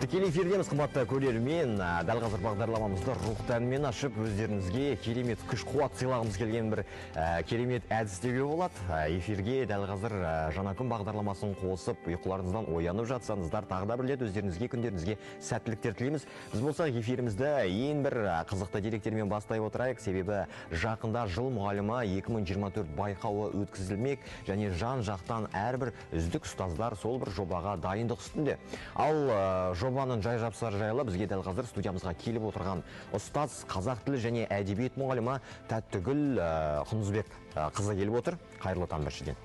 Тікелей эфирдеміз, қымбатты көрермен. Дәл қазір бағдарламамызды рух тәнімен ашып, өздеріңізге керемет күш-қуат сыйлағымыз келген бір керемет әдістеуге болады. Эфирге дәл қазір жаңа күн бағдарламасын қосып, ұйқыларыңыздан оянып жатсаңыздар, тағы да бір рет өздеріңізге, күндеріңізге сәттіліктер тілейміз. Біз болсақ эфирімізді ең бір қызықты деректермен бастай отырайық, себебі жақында жыл мұғалімі 2024 байқауы өткізілмек, және жан-жақтан әрбір үздік ұстаздар сол бір жобаға дайындық үстінде. Ал жобаның жай-жапсары жайлы бізге дәл қазір студиямызға келіп отырған ұстаз, қазақ тілі және әдебиет мұғалімі Тәттігүл Құндызбек қызы келіп отыр. Қайырлы таң біріншіден.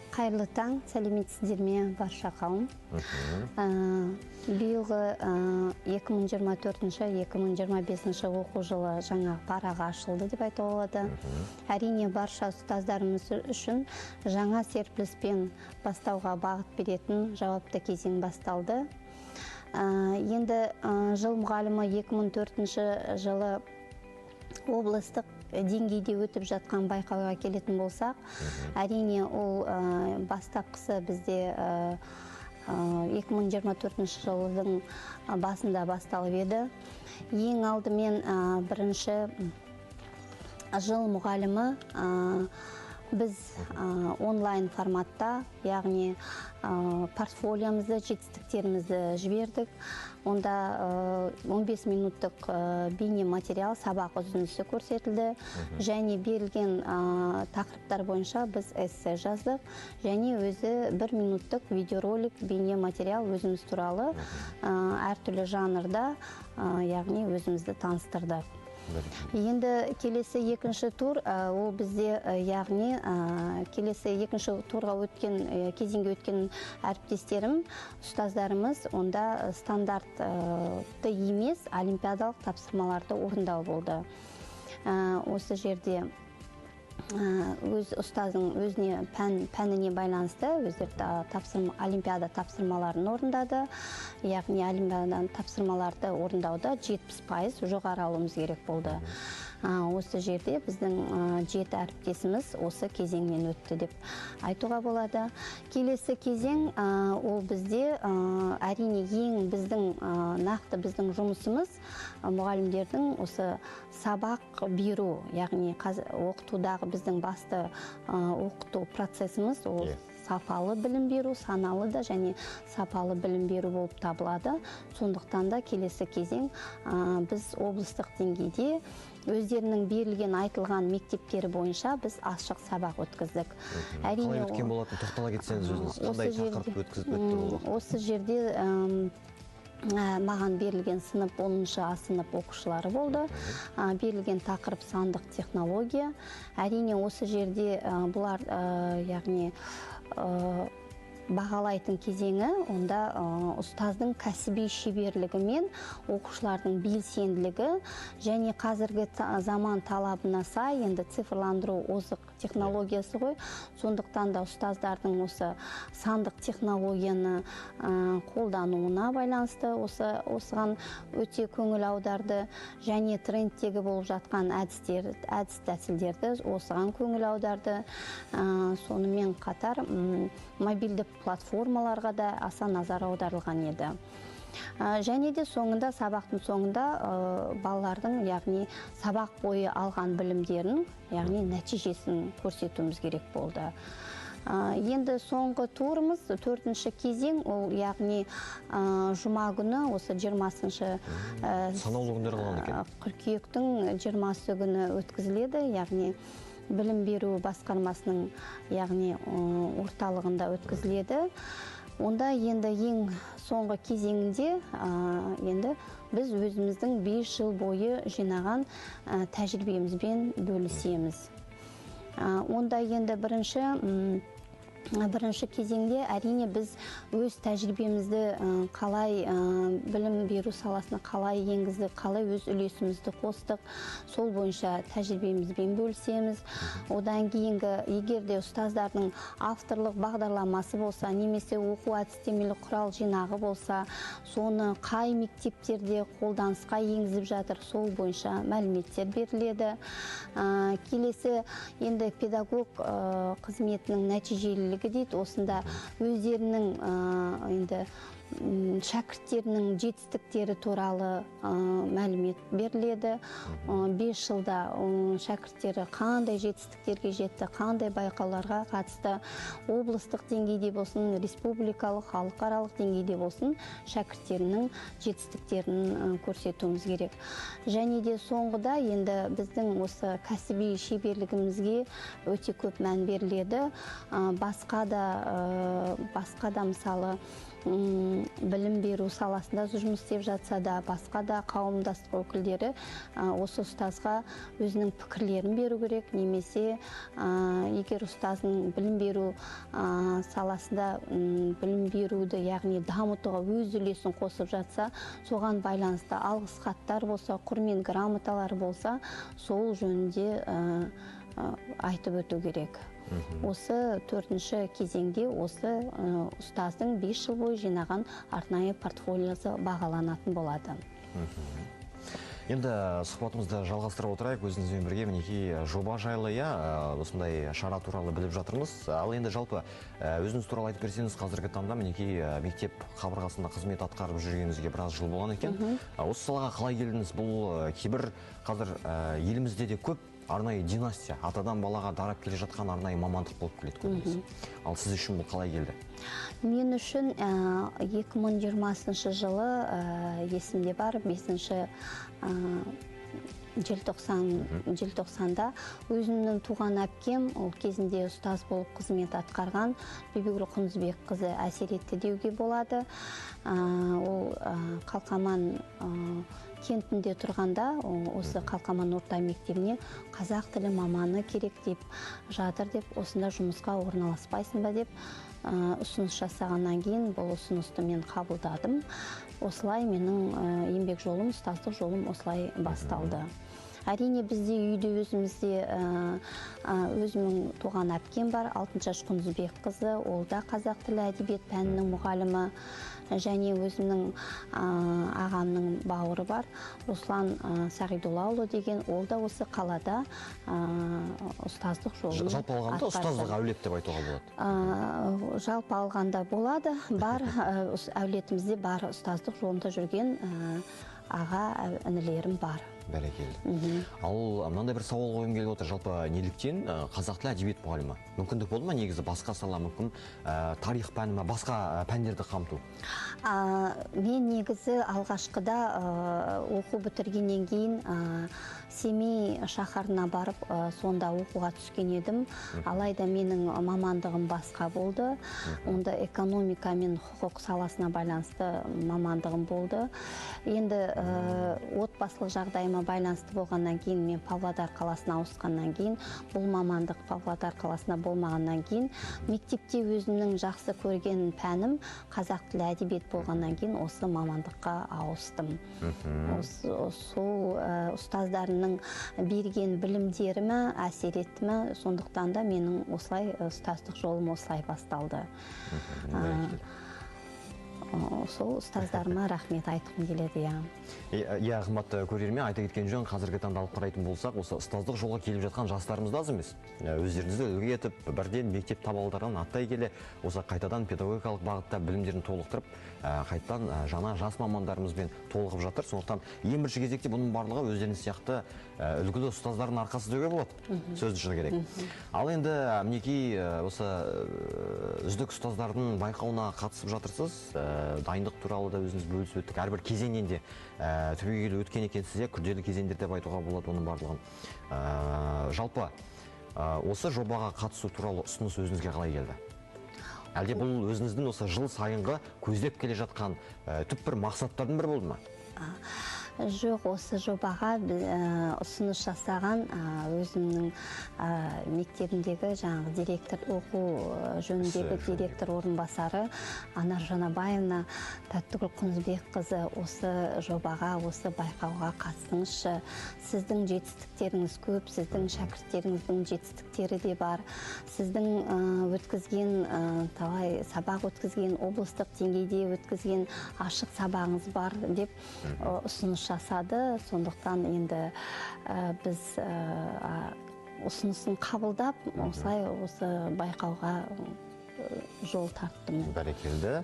Қайырлы таң, сәлеметсіздер ме барша қауым. Биылғы 2024-2025 оқу жылы жаңа парағы ашылды деп айтуға болады. Әрине барша ұстаздарымыз үшін жаңа серпіліспен бастауға бағыт беретін жауапты кезең басталды. Енді жыл мұғалімі 2004 жылы облыстық деңгейде өтіп жатқан байқауға келетін болсақ, әрине ол бастапқысы бізде 2024 жылдың басында басталып еді. Ең алдымен бірінші жыл мұғалімі біз онлайн форматта, яғни портфолиомызды, жетістіктерімізді жібердік. Онда 15 минуттық бейне материал, сабақ үзіндісі көрсетілді. Және берілген тақырыптар бойынша біз эссе жаздық. Және өзі 1 минуттық видеоролик, бейне материал өзіміз туралы әртүрлі жанрда, яғни өзімізді таныстырдық. Енді келесі екінші тур, ол бізде, яғни келесі екінші турға өткен, кезеңге өткен әріптестерім, ұстаздарымыз, онда стандартты емес, олимпиадалық тапсырмаларды орындау болды. Осы жерде өз ұстаздың өзіне пәніне байланысты өздері олимпиада тапсырмаларын орындады. Яғни олимпиададан тапсырмаларды орындауда 70% жоғары алуымыз керек болды. Осы жерде біздің 7 әріптесіміз осы кезеңнен өтті деп айтуға болады. Келесі кезең ол бізде әрине ең нақты біздің жұмысымыз мұғалімдердің осы сабақ беру, яғни оқытудағы біздің басты оқыту процесіміз ол сапалы білім беру, саналы да және сапалы білім беру болып табылады. Сондықтан да келесі кезең біз облыстық деңгейде өздерінің берілген айтылған мектептері бойынша біз ашық сабақ өткіздік. Қалай өткен болатын, тоқтала кетсеңіз өзіңіз, қандай тақырып өткізіп өтті? Осы жерде маған берілген сынып 10-шы А сынып оқушылары болды. Берілген тақырып сандық технология. Әрине осы жерде бұлар, яғни бағалайтын кезеңі, онда ұстаздың кәсіби шеберлігі мен оқушылардың белсенділігі және қазіргі заман талабына сай, енді цифрландыру озық технологиясы ғой. Сондықтан да ұстаздардың осы сандық технологияны қолдануына байланысты осыған өте көңіл аударды, және трендтегі болып жатқан әдіс-тәсілдерді осыған көңіл аударды. Сонымен қатар мобильді платформаларға да аса назар аударылған еді. Және де соңында, сабақтың соңында балалардың, яғни сабақ бойы алған білімдерін, яғни нәтижесін көрсетуіміз керек болды. Енді соңғы турымыз, 4-ші кезең, ол яғни жұма күні, осы 20-шы қыркүйектің 20-сы күні өткізіледі, яғни білім беру басқармасының, яғни орталығында өткізіледі. Онда енді ең соңғы кезеңінде енді біз өзіміздің 5 жыл бойы жинаған тәжірибемізбен бөлісеміз. Онда енді бірінші кезеңде әрине біз өз тәжірибемізді қалай білім беру саласына қалай енгіздік, қалай өз үлесімізді қостық, сол бойынша тәжірибемізбен бөлісеміз. Одан кейінгі, егер де ұстаздардың авторлық бағдарламасы болса, немесе оқу әдістемелік құрал жинағы болса, соны қай мектептерде қолданысқа енгізіп жатыр, сол бойынша мәліметтер беріледі. Келесі енді педагог қызметінің нәтижелілігі дейді, осында өздерінің енді шәкірттерінің жетістіктері туралы мәлімет беріледі. 5 жылда шәкірттері қандай жетістіктерге жетті, қандай байқауларға қатысты, облыстық деңгейде болсын, республикалық, халықаралық деңгейде болсын, шәкірттерінің жетістіктерін көрсетуіміз керек. Және де соңғыда енді біздің осы кәсіби шеберлігімізге өте көп мән беріледі. Басқа да мысалы білім беру саласында жұмыс істеп жатса да, басқа да қауымдастық өкілдері осы ұстазға өзінің пікірлерін беру керек, немесе егер ұстаздың білім беру саласында білім беруді, яғни дамытуға өз үлесін қосып жатса, соған байланысты алғыс хаттар болса, құрмет грамоталары болса, сол жөнінде айтып өту керек. Осы 4-ші кезеңде осы ұстаздың 5 жыл бойы жинаған арнайы портфолиосы бағаланатын болады. Енді сұхбатымызды жалғастырып отырайық, өзіңізбен бірге мінекей жоба жайлы, осындай шара туралы біліп жатырмыз. Ал енді жалпы өзіңіз туралы айтып берсеңіз, қазіргі таңда мінекей мектеп қабырғасында қызмет атқарып жүргеніңізге біраз жыл болған екен. Осы салаға қалай келдіңіз? Бұл кейбір қазір елімізде де көп арнайы династия, атадан балаға дарап келе жатқан арнайы мамандық болып келеді көбінесе. Ал сіз үшін бұл қалай келді? Мен үшін 2020 жылы есімде бар, 5-ші желтоқсанда өзімнің туған әпкем, ол кезінде ұстаз болып қызмет атқарған Бибігүл Құндызбекқызы әсер етті деуге болады. Ол Қалқаман кентінде тұрғанда, осы Қалқаман орта мектебіне қазақ тілі маманы керек деп жатыр деп, осында жұмысқа орналаспайсың ба деп ұсыныс жасағаннан кейін бұл ұсынысты мен қабылдадым. Осылай менің еңбек жолым, ұстаздық жолым осылай басталды. Әрине бізде үйде өзімізде өзімнің туған әпкем бар, Алтыншаш Құндызбекқызы, ол да қазақ тілі әдебиет пәнінің мұғалімі. Және өзімнің ағамның бауыры бар, Руслан Сағидуллаұлы деген, ол да осы қалада ұстаздық жолын жалпы алғанда ұстаздық әулет деп айтуға болады? Жалпы алғанда болады, бар, әулетімізде бар ұстаздық жолында жүрген аға інілерім бар. Бәрекелді. Ал мынандай бір сауал қойым келіп отыр, жалпы неліктен қазақ тілі әдебиет мұғалімі? Мүмкіндік болды ма негізі басқа сала, мүмкін тарих пәні ме, басқа пәндерді қамту? Мен негізі алғашқыда оқу бітіргеннен кейін Семей шаһарына барып, сонда оқуға түскен едім. Алайда менің мамандығым басқа болды. Онда экономика мен құқық саласына байланысты мамандығым болды. Енді отбасылық жағдайыма байланысты болғаннан кейін, мен Павлодар қаласына ауысқаннан кейін, бұл мамандық Павлодар қаласына болмағаннан кейін, мектепте өзімнің жақсы көрген пәнім қазақ тілі әдебиет болғаннан кейін осы мамандыққа ауыстым. Сол ұстаздарының берген білімдеріме әсер етті ме, сондықтан да менің осылай ұстаздық жолым осылай басталды. Сол ұстаздарыма рахмет айтқым келеді. Қымбатты көрермен, айта кеткен жөн, қазіргі таңда алып қарайтын болсақ, осы ұстаздық жолға келіп жатқан жастарымыз да аз емес. Өздеріңізді үлгі етіп, бірден мектеп табалдырығын аттай келе, осы қайтадан педагогикалық бағытта білімдерін толықтырып, қайтадан жаңа жас мамандарымызбен толығып жатыр. Сондықтан ең бірінші кезекте бұның барлығы өздеріңіз сияқты үлгілі ұстаздардың арқасы деуге болады, сөзді керек. Ал енді мінекей осы үздік ұстаздардың байқауына қатысып жатырсыз. Дайындық туралы да өзіңіз бөлісіп өттік. Әрбір кезеңнен де түбегейлі өткен екенсіз, күрделі кезеңдер деп айтуға болады оның барлығын. Жалпы осы жобаға қатысу туралы ұсыныс өзіңізге қалай келді? Әлде бұл өзіңіздің осы жыл сайынғы көздеп келе жатқан түп бір мақсаттардың бірі болды ма? Жоқ, осы жобаға ұсыныс жасаған өзімнің мектебіндегі жаңағы директор, оқу жөніндегі директор орынбасары Анар Жанабаевна Тәттігүл Құндызбекқызы осы жобаға, осы байқауға қатысыңызшы. Сіздің жетістіктеріңіз көп, сіздің шәкірттеріңіздің жетістіктері де бар. Сіздің өткізген, талай сабақ өткізген, облыстық деңгейде өткізген ашық сабағыңыз бар деп ұсыныс жасады. Сондықтан енді біз ұсынысын қабылдап, осылай осы байқауға жол тарттым. Бәрекелді.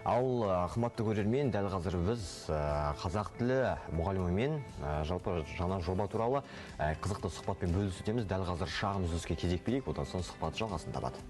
Ал қымбатты көрермен, дәл қазір біз қазақ тілі мұғалімімен жалпы жаңа жоба туралы қызықты сұхбатпен бөлісудеміз. Дәл қазір шағын үзіліске кезек берейік, одан соң сұхбат жалғасын табады.